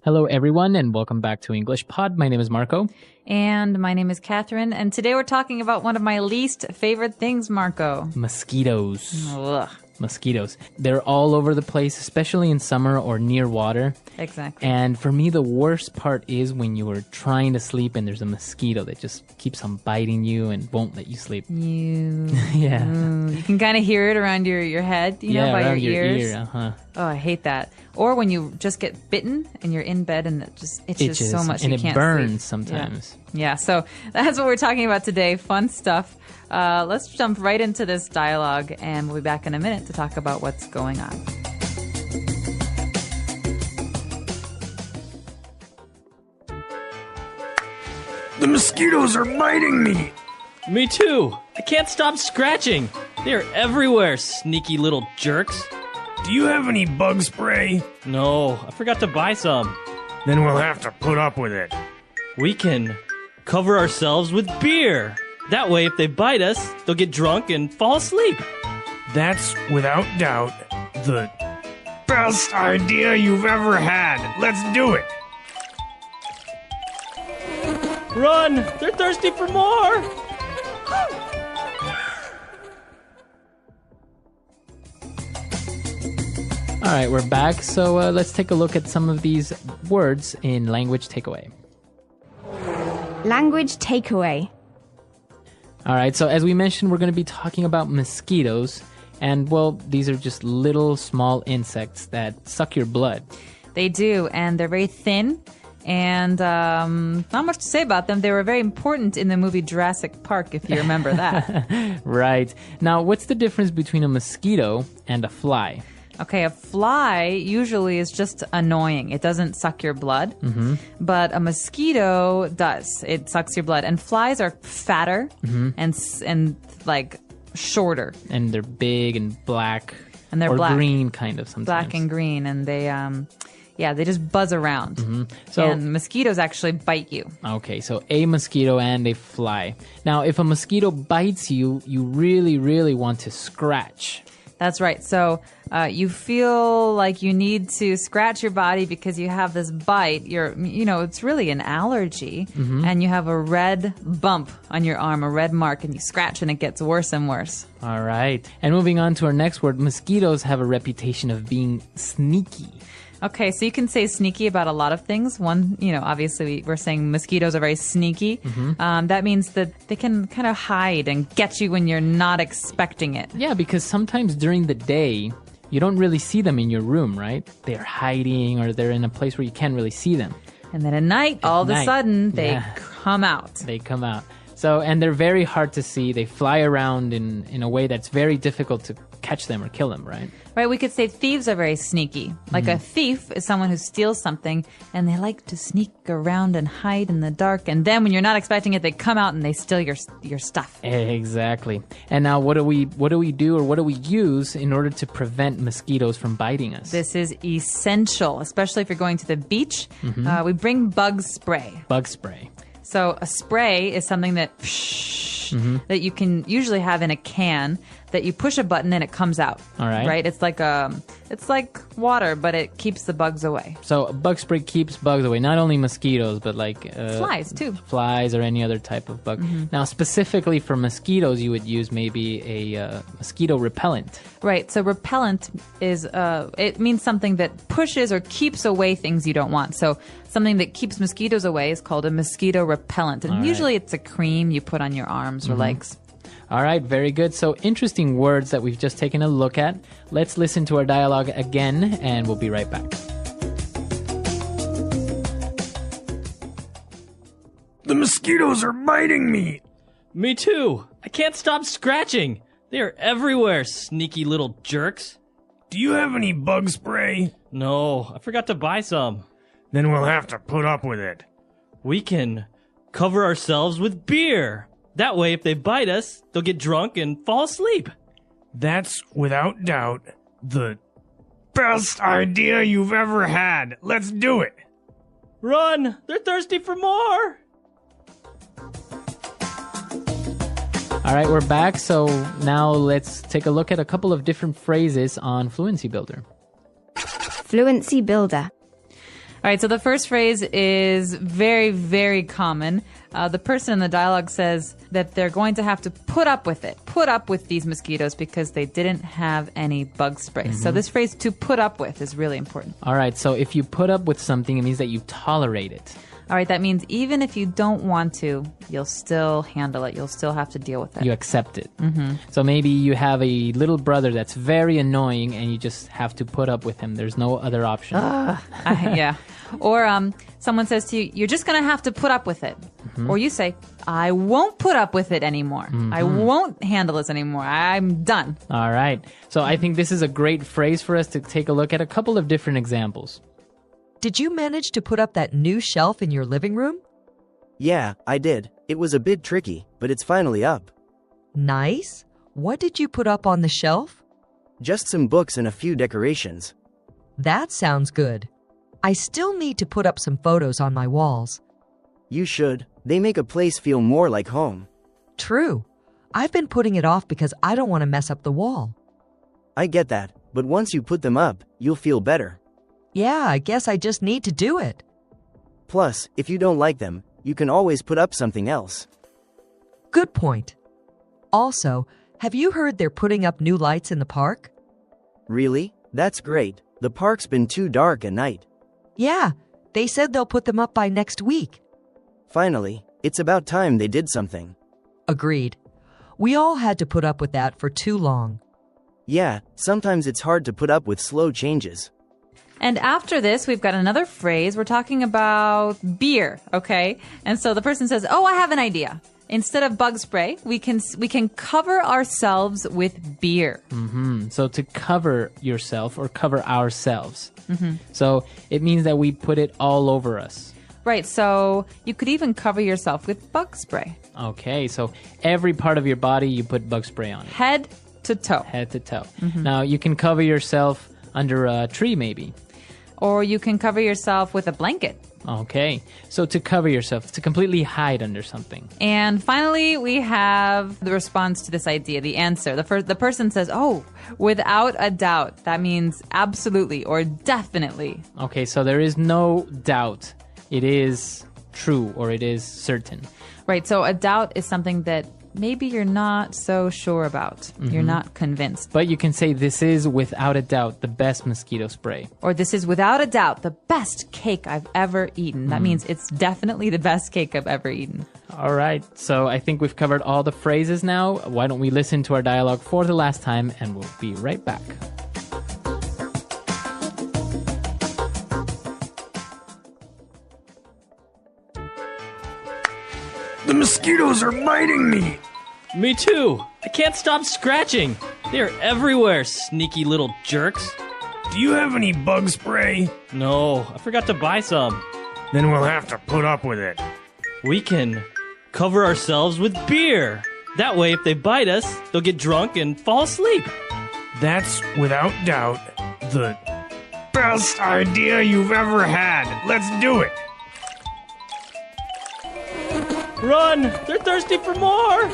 Hello, everyone, and welcome back to English Pod. My name is Marco. And my name is Catherine. And today we're talking about one of my least favorite things, Marco. Mosquitoes. Ugh. Mosquitoes. They're all over the place, especially in summer or near water. Exactly. And for me, the worst part is when you are trying to sleep and there's a mosquito that just keeps on biting you and won't let you sleep. Yeah. You can kind of hear it around your head, by around your ears. ear, uh-huh. Oh, I hate that. Or when you just get bitten and you're in bed and it just itches so much and you it can't burns sleep. sometimes. Yeah, so that's what we're talking about today. Fun stuff. Let's jump right into this dialogue, and we'll be back in a minute to talk about what's going on. The mosquitoes are biting me! Me too! I can't stop scratching! They're everywhere, sneaky little jerks! Do you have any bug spray? No, I forgot to buy some. Then we'll have to put up with it. We can cover ourselves with beer! That way, if they bite us, they'll get drunk and fall asleep. That's, without doubt, the best idea you've ever had. Let's do it! Run! They're thirsty for more! All right, we're back. So let's take a look at some of these words in language takeaway. Language takeaway. All right, so as we mentioned, we're going to be talking about mosquitoes. And, well, these are just little small insects that suck your blood. They do, and they're very thin. And not much to say about them. They were very important in the movie Jurassic Park, if you remember that. Right. Now, what's the difference between a mosquito and a fly? Okay, a fly usually is just annoying. It doesn't suck your blood, but a mosquito does. It sucks your blood. And flies are fatter and like shorter. And they're big and black. And they're or black. Green, kind of, sometimes. Black and green, and they they just buzz around. So, and mosquitoes actually bite you. Okay, so a mosquito and a fly. Now, if a mosquito bites you, you really, really want to scratch. That's right. So you feel like you need to scratch your body because you have this bite. It's really an allergy, and you have a red bump on your arm, a red mark, and you scratch and it gets worse and worse. All right. And moving on to our next word, mosquitoes have a reputation of being sneaky. Okay, so you can say sneaky about a lot of things. One, obviously we're saying mosquitoes are very sneaky. That means that they can kind of hide and get you when you're not expecting it. Yeah, because sometimes during the day, you don't really see them in your room, right? They're hiding or they're in a place where you can't really see them. And then at night, all of a sudden, they come out. They come out. So, and they're very hard to see. They fly around in a way that's very difficult to catch them or kill them, right? Right, we could say thieves are very sneaky. Like a thief is someone who steals something and they like to sneak around and hide in the dark. And then when you're not expecting it, they come out and they steal your stuff. Exactly. And now what do we do or what do we use in order to prevent mosquitoes from biting us? This is essential, especially if you're going to the beach. We bring bug spray. Bug spray. So a spray is something that that you can usually have in a can that you push a button and it comes out. All right. Right? It's like water, but it keeps the bugs away. So bug spray keeps bugs away, not only mosquitoes, but like flies too. Flies or any other type of bug. Now, specifically for mosquitoes, you would use maybe a mosquito repellent. Right. So repellent is it means something that pushes or keeps away things you don't want. So something that keeps mosquitoes away is called a mosquito repellent. And usually it's a cream you put on your arms or legs. All right, very good. So interesting words that we've just taken a look at. Let's listen to our dialogue again, and we'll be right back. The mosquitoes are biting me! Me too! I can't stop scratching! They're everywhere, sneaky little jerks! Do you have any bug spray? No, I forgot to buy some. Then we'll have to put up with it. We can cover ourselves with beer! That way, if they bite us, they'll get drunk and fall asleep. That's, without doubt, the best idea you've ever had. Let's do it. Run! They're thirsty for more! All right, we're back. So now let's take a look at a couple of different phrases on Fluency Builder. Fluency Builder. All right, so the first phrase is very, very common. The person in the dialogue says that they're going to have to put up with it, put up with these mosquitoes because they didn't have any bug spray. So this phrase, to put up with, is really important. All right, so if you put up with something, it means that you tolerate it. All right, that means even if you don't want to, you'll still handle it. You'll still have to deal with it. You accept it. So maybe you have a little brother that's very annoying and you just have to put up with him. There's no other option. Yeah. Or someone says to you, you're just going to have to put up with it. Or you say, I won't put up with it anymore. I won't handle this anymore. I'm done. All right. So I think this is a great phrase for us to take a look at a couple of different examples. Did you manage to put up that new shelf in your living room? Yeah, I did. It was a bit tricky, but it's finally up. Nice. What did you put up on the shelf? Just some books and a few decorations. That sounds good. I still need to put up some photos on my walls. You should. They make a place feel more like home. True. I've been putting it off because I don't want to mess up the wall. I get that, but once you put them up, you'll feel better. Yeah, I guess I just need to do it. Plus, if you don't like them, you can always put up something else. Good point. Also, have you heard they're putting up new lights in the park? Really? That's great. The park's been too dark at night. Yeah, they said they'll put them up by next week. Finally, it's about time they did something. Agreed. We all had to put up with that for too long. Yeah, sometimes it's hard to put up with slow changes. And after this, we've got another phrase. We're talking about beer, okay? And so the person says, oh, I have an idea. Instead of bug spray, we can cover ourselves with beer. So to cover yourself or cover ourselves. So it means that we put it all over us. Right, so you could even cover yourself with bug spray. Okay, so every part of your body, you put bug spray on it. Head to toe. Head to toe. Now, you can cover yourself under a tree, maybe. Or you can cover yourself with a blanket. Okay, so to cover yourself, to completely hide under something. And finally, we have the response to this idea, the answer. The person says, oh, without a doubt. That means absolutely or definitely. Okay, so there is no doubt. It is true or it is certain. Right, so a doubt is something that maybe you're not so sure about. You're not convinced. But you can say this is without a doubt the best mosquito spray. Or this is without a doubt the best cake I've ever eaten. That means it's definitely the best cake I've ever eaten. All right, so I think we've covered all the phrases now. Why don't we listen to our dialogue for the last time and we'll be right back. The mosquitoes are biting me. Me too. I can't stop scratching. They're everywhere, sneaky little jerks. Do you have any bug spray? No, I forgot to buy some. Then we'll have to put up with it. We can cover ourselves with beer. That way, if they bite us, they'll get drunk and fall asleep. That's, without doubt, the best idea you've ever had. Let's do it. Run! They're thirsty for more!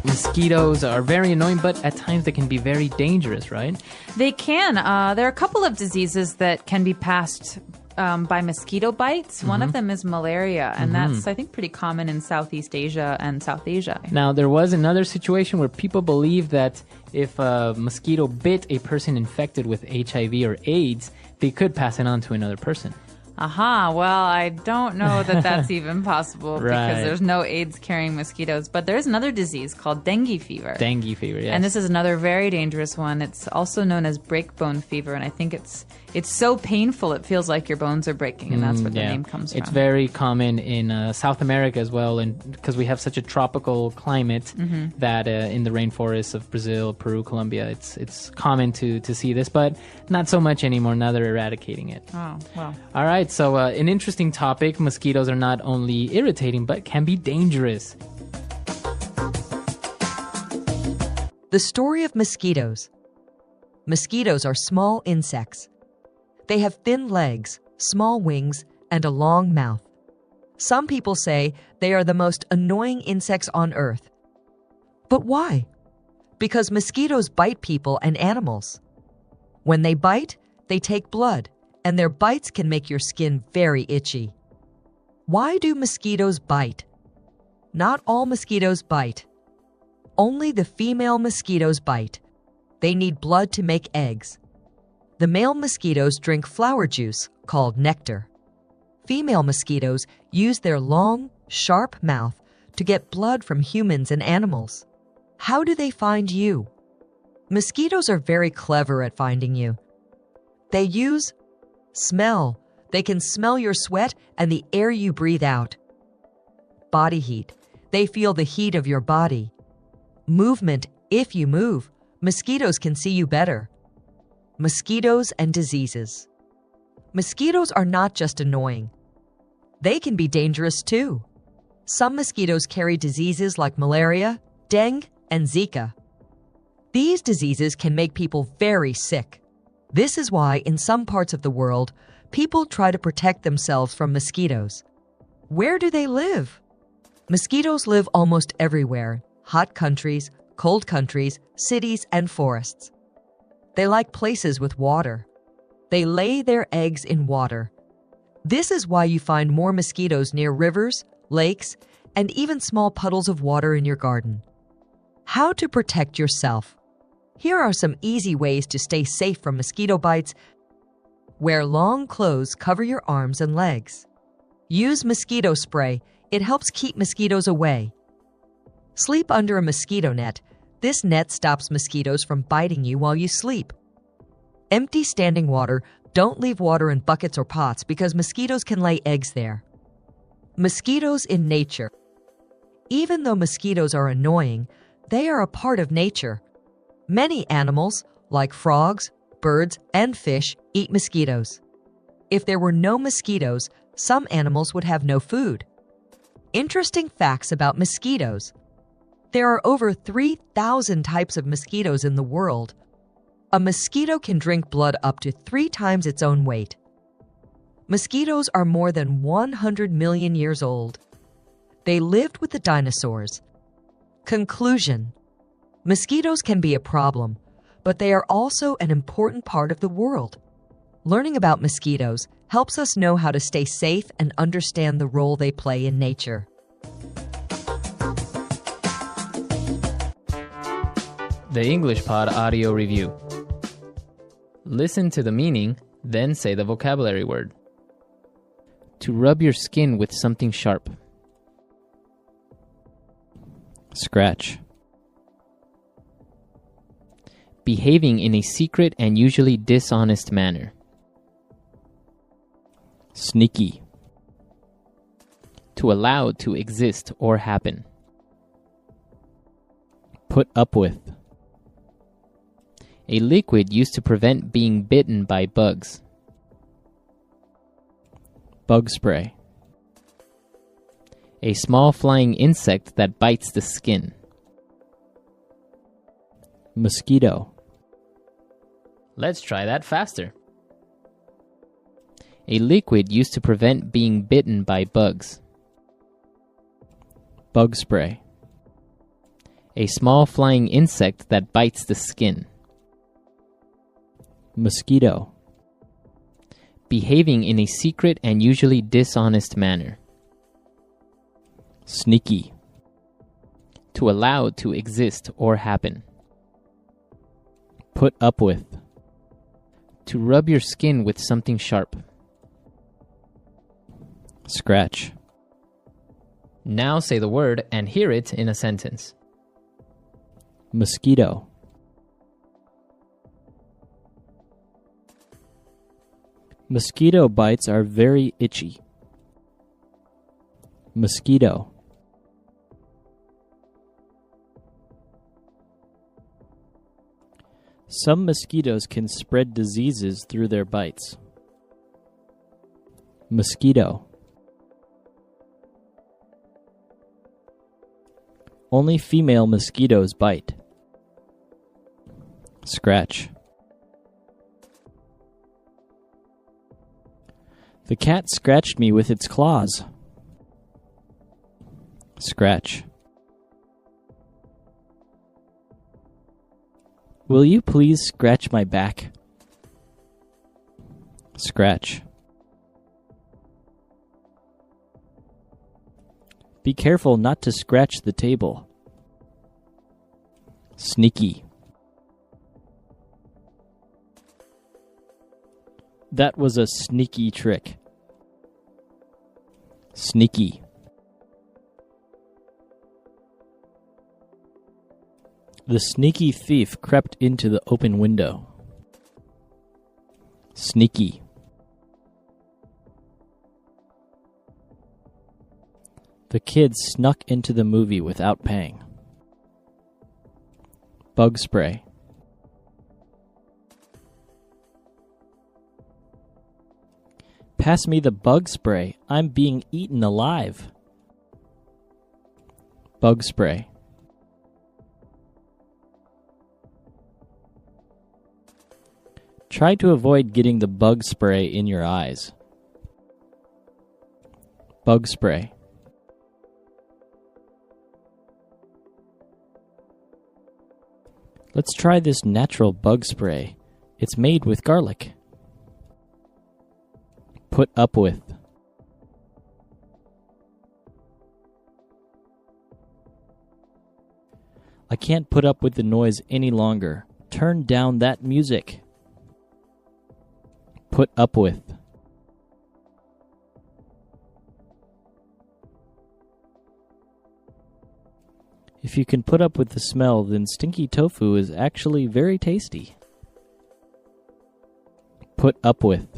Mosquitoes are very annoying, but at times they can be very dangerous, right? They can. There are a couple of diseases that can be passed by mosquito bites. One of them is malaria, and that's, I think, pretty common in Southeast Asia and South Asia. Now, there was another situation where people believe that if a mosquito bit a person infected with HIV or AIDS, they could pass it on to another person. Aha, well, I don't know that that's even possible Right. because there's no AIDS-carrying mosquitoes. But there's another disease called dengue fever. Dengue fever, yes. And this is another very dangerous one. It's also known as breakbone fever, and I think it's so painful it feels like your bones are breaking, and that's where the name comes from. It's very common in South America as well, and because we have such a tropical climate that in the rainforests of Brazil, Peru, Colombia, it's common to see this, but not so much anymore. Now they're eradicating it. Oh, wow. All right, so an interesting topic. Mosquitoes are not only irritating, but can be dangerous. The story of mosquitoes. Mosquitoes are small insects. They have thin legs, small wings, and a long mouth. Some people say they are the most annoying insects on Earth. But why? Because mosquitoes bite people and animals. When they bite, they take blood, and their bites can make your skin very itchy. Why do mosquitoes bite? Not all mosquitoes bite. Only the female mosquitoes bite. They need blood to make eggs. The male mosquitoes drink flower juice, called nectar. Female mosquitoes use their long, sharp mouth to get blood from humans and animals. How do they find you? Mosquitoes are very clever at finding you. They use smell. They can smell your sweat and the air you breathe out. Body heat. They feel the heat of your body. Movement. If you move, mosquitoes can see you better. Mosquitoes and diseases. Mosquitoes are not just annoying. They can be dangerous too. Some mosquitoes carry diseases like malaria, dengue, and Zika. These diseases can make people very sick. This is why in some parts of the world, people try to protect themselves from mosquitoes. Where do they live? Mosquitoes live almost everywhere: hot countries, cold countries, cities, and forests. They like places with water. They lay their eggs in water. This is why you find more mosquitoes near rivers, lakes, and even small puddles of water in your garden. How to protect yourself. Here are some easy ways to stay safe from mosquito bites. Wear long clothes, cover your arms and legs. Use mosquito spray. It helps keep mosquitoes away. Sleep under a mosquito net. This net stops mosquitoes from biting you while you sleep. Empty standing water. Don't leave water in buckets or pots because mosquitoes can lay eggs there. Mosquitoes in nature. Even though mosquitoes are annoying, they are a part of nature. Many animals, like frogs, birds, and fish, eat mosquitoes. If there were no mosquitoes, some animals would have no food. Interesting facts about mosquitoes. There are over 3,000 types of mosquitoes in the world. A mosquito can drink blood up to 3 times its own weight. Mosquitoes are more than 100 million years old. They lived with the dinosaurs. Conclusion. Mosquitoes can be a problem, but they are also an important part of the world. Learning about mosquitoes helps us know how to stay safe and understand the role they play in nature. The English Pod Audio Review. Listen to the meaning, then say the vocabulary word. To rub your skin with something sharp. Scratch. Behaving in a secret and usually dishonest manner. Sneaky. To allow to exist or happen. Put up with. A liquid used to prevent being bitten by bugs. Bug spray. A small flying insect that bites the skin. Mosquito. Let's try that faster. A liquid used to prevent being bitten by bugs. Bug spray. A small flying insect that bites the skin. Mosquito. Behaving in a secret and usually dishonest manner. Sneaky. To allow to exist or happen. Put up with. To rub your skin with something sharp. Scratch. Now say the word and hear it in a sentence. Mosquito. Mosquito bites are very itchy. Mosquito. Some mosquitoes can spread diseases through their bites. Mosquito. Only female mosquitoes bite. Scratch. The cat scratched me with its claws. Scratch. Will you please scratch my back? Scratch. Be careful not to scratch the table. Sneaky. That was a sneaky trick. Sneaky. The sneaky thief crept into the open window. Sneaky. The kids snuck into the movie without paying. Bug spray. Pass me the bug spray. I'm being eaten alive. Bug spray. Try to avoid getting the bug spray in your eyes. Bug spray. Let's try this natural bug spray. It's made with garlic. Put up with. I can't put up with the noise any longer. Turn down that music. Put up with. If you can put up with the smell, then stinky tofu is actually very tasty. Put up with.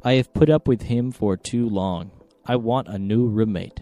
I have put up with him for too long. I want a new roommate.